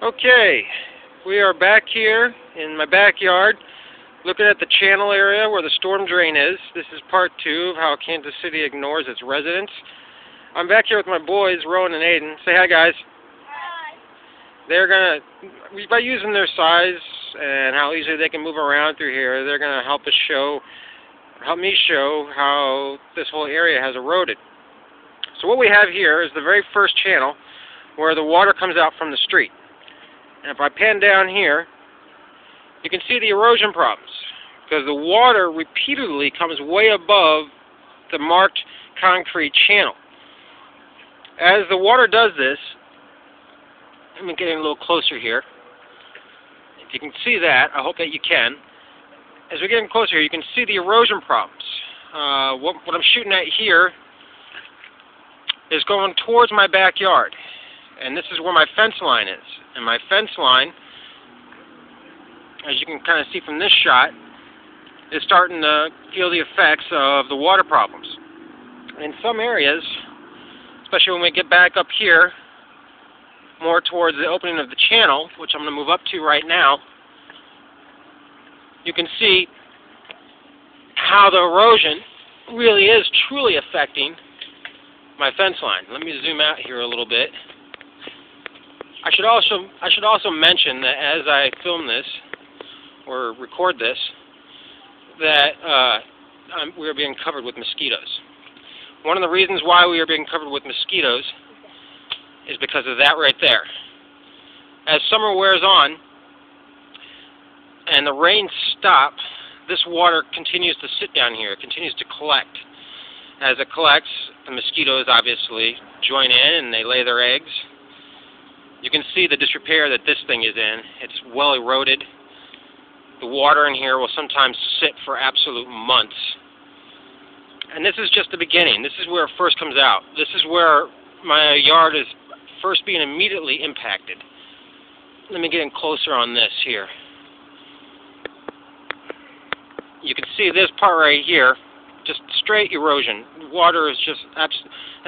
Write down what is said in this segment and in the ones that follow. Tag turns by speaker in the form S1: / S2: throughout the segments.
S1: Okay, we are back here in my backyard looking at the channel area where the storm drain is. This is part 2 of how Kansas City ignores its residents. I'm back here with my boys, Rowan and Aiden. Say hi, guys.
S2: Hi.
S1: They're going to, by using their size and how easily they can move around through here, they're going to help me show how this whole area has eroded. So what we have here is the very first channel where the water comes out from the street. And if I pan down here, you can see the erosion problems because the water repeatedly comes way above the marked concrete channel. As the water does this, let me get in a little closer here. If you can see that, I hope that you can. As we get in closer here, you can see the erosion problems. What I'm shooting at here is going towards my backyard. And this is where my fence line is. And my fence line, as you can kind of see from this shot, is starting to feel the effects of the water problems. In some areas, especially when we get back up here, more towards the opening of the channel, which I'm going to move up to right now, you can see how the erosion really is truly affecting my fence line. Let me zoom out here a little bit. I should also mention that as I film this or record this, that we are being covered with mosquitoes. One of the reasons why we are being covered with mosquitoes is because of that right there. As summer wears on and the rains stop, this water continues to sit down here. It continues to collect. As it collects, the mosquitoes obviously join in and they lay their eggs. You can see the disrepair that this thing is in. It's well eroded. The water in here will sometimes sit for absolute months. And this is just the beginning. This is where it first comes out. This is where my yard is first being immediately impacted. Let me get in closer on this here. You can see this part right here, just straight erosion. Water is has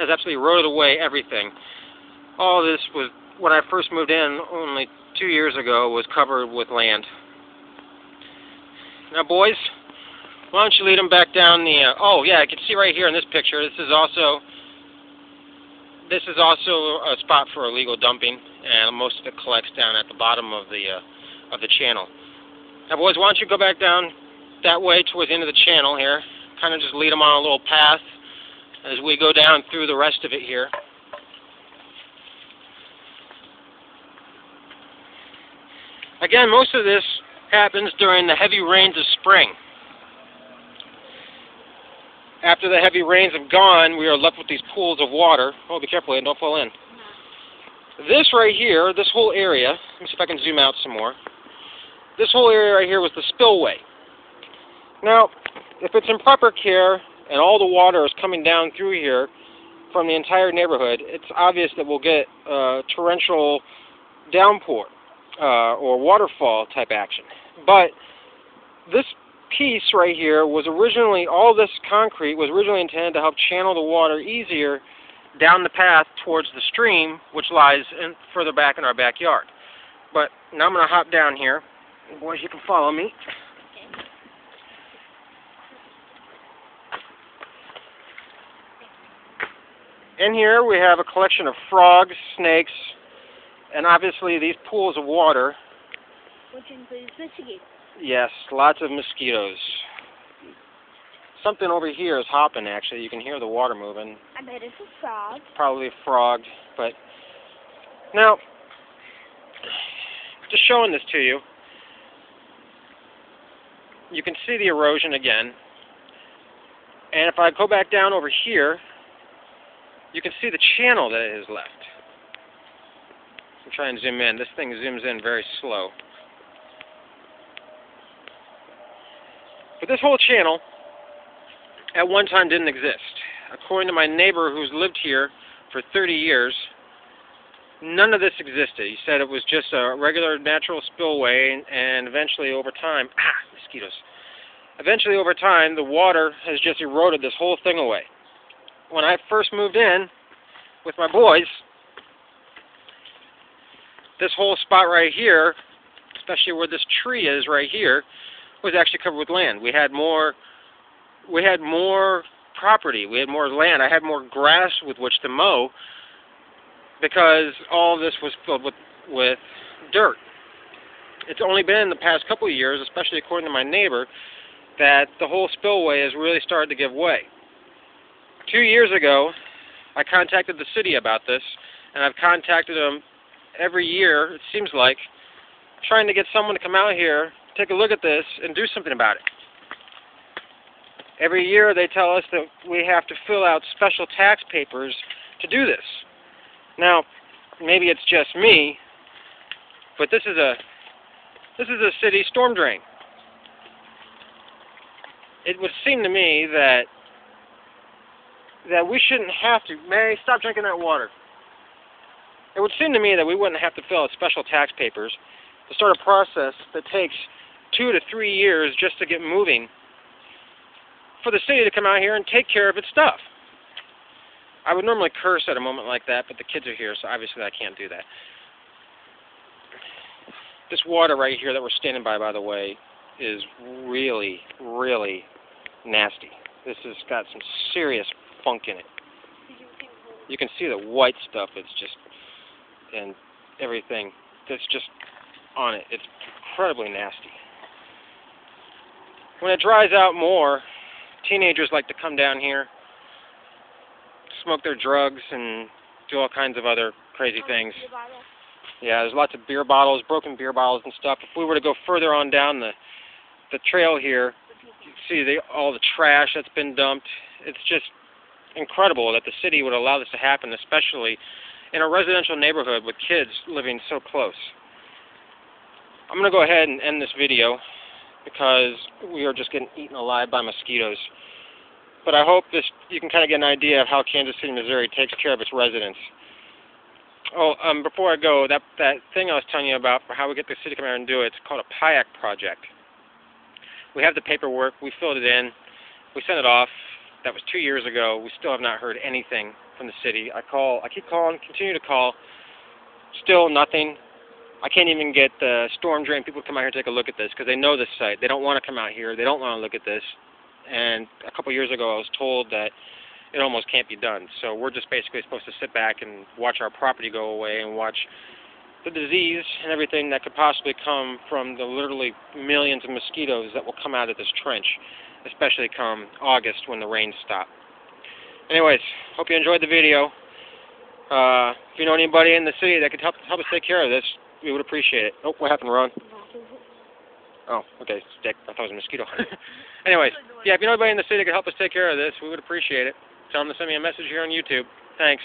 S1: absolutely eroded away everything. All this was, when I first moved in only 2 years ago, was covered with land. Now, boys, why don't you lead them back down the? Oh, yeah, I can see right here in this picture. This is also a spot for illegal dumping, and most of it collects down at the bottom of the channel. Now, boys, why don't you go back down that way towards the end of the channel here? Kind of just lead them on a little path as we go down through the rest of it here. Again, most of this happens during the heavy rains of spring. After the heavy rains have gone, we are left with these pools of water. Oh, be careful, and don't fall in. This right here, this whole area, let me see if I can zoom out some more. This whole area right here was the spillway. Now, if it's in proper care and all the water is coming down through here from the entire neighborhood, it's obvious that we'll get torrential downpour or waterfall type action. But this piece right here was originally, all this concrete was originally intended to help channel the water easier down the path towards the stream, which lies further back in our backyard. But now I'm going to hop down here. Boys, you can follow me. In here we have a collection of frogs, snakes, and obviously these pools of water.
S2: Which includes mosquitoes.
S1: Yes, lots of mosquitoes. Something over here is hopping, actually. You can hear the water moving.
S2: I bet it's a frog.
S1: Probably a frog, but... Now, just showing this to you, you can see the erosion again. And if I go back down over here, you can see the channel that it has left. I'm trying to zoom in. This thing zooms in very slow. But this whole channel at one time didn't exist. According to my neighbor who's lived here for 30 years, none of this existed. He said it was just a regular natural spillway, and eventually over time, mosquitoes. Eventually over time, the water has just eroded this whole thing away. When I first moved in with my boys, this whole spot right here, especially where this tree is right here, was actually covered with land. We had more property. We had more land. I had more grass with which to mow because all of this was filled with dirt. It's only been in the past couple of years, especially according to my neighbor, that the whole spillway has really started to give way. 2 years ago, I contacted the city about this, and I've contacted them every year, it seems like, trying to get someone to come out here, take a look at this, and do something about it. Every year they tell us that we have to fill out special tax papers to do this. Now, maybe it's just me, but this is a city storm drain. It would seem to me that we shouldn't have to. May, stop drinking that water. It would seem to me that we wouldn't have to fill out special tax papers to start a process that takes 2 to 3 years just to get moving for the city to come out here and take care of its stuff. I would normally curse at a moment like that, but the kids are here, so obviously I can't do that. This water right here that we're standing by the way, is really, really nasty. This has got some serious funk in it. You can see the white stuff. It's just, and everything that's just on it. It's incredibly nasty. When it dries out more, teenagers like to come down here, smoke their drugs, and do all kinds of other crazy things. Yeah, there's lots of beer bottles, broken beer bottles and stuff. If we were to go further on down the trail here, you see all the trash that's been dumped. It's just incredible that the city would allow this to happen, especially in a residential neighborhood with kids living so close. I'm going to go ahead and end this video because we are just getting eaten alive by mosquitoes. But I hope you can kind of get an idea of how Kansas City, Missouri takes care of its residents. Oh, before I go, that thing I was telling you about for how we get the city to come here and do it, it's called a PIAC project. We have the paperwork. We filled it in. We sent it off. That was 2 years ago. We still have not heard anything from the city. I keep calling, continue to call. Still nothing. I can't even get the storm drain people to come out here and take a look at this because they know this site. They don't want to come out here. They don't want to look at this. And a couple years ago I was told that it almost can't be done. So we're just basically supposed to sit back and watch our property go away and watch the disease and everything that could possibly come from the literally millions of mosquitoes that will come out of this trench, especially come August when the rains stop. Anyways, hope you enjoyed the video. If you know anybody in the city that could help us take care of this, we would appreciate it. Oh, what happened, Ron? Oh, okay, stick. I thought it was a mosquito. Anyways, yeah, if you know anybody in the city that could help us take care of this, we would appreciate it. Tell them to send me a message here on YouTube. Thanks.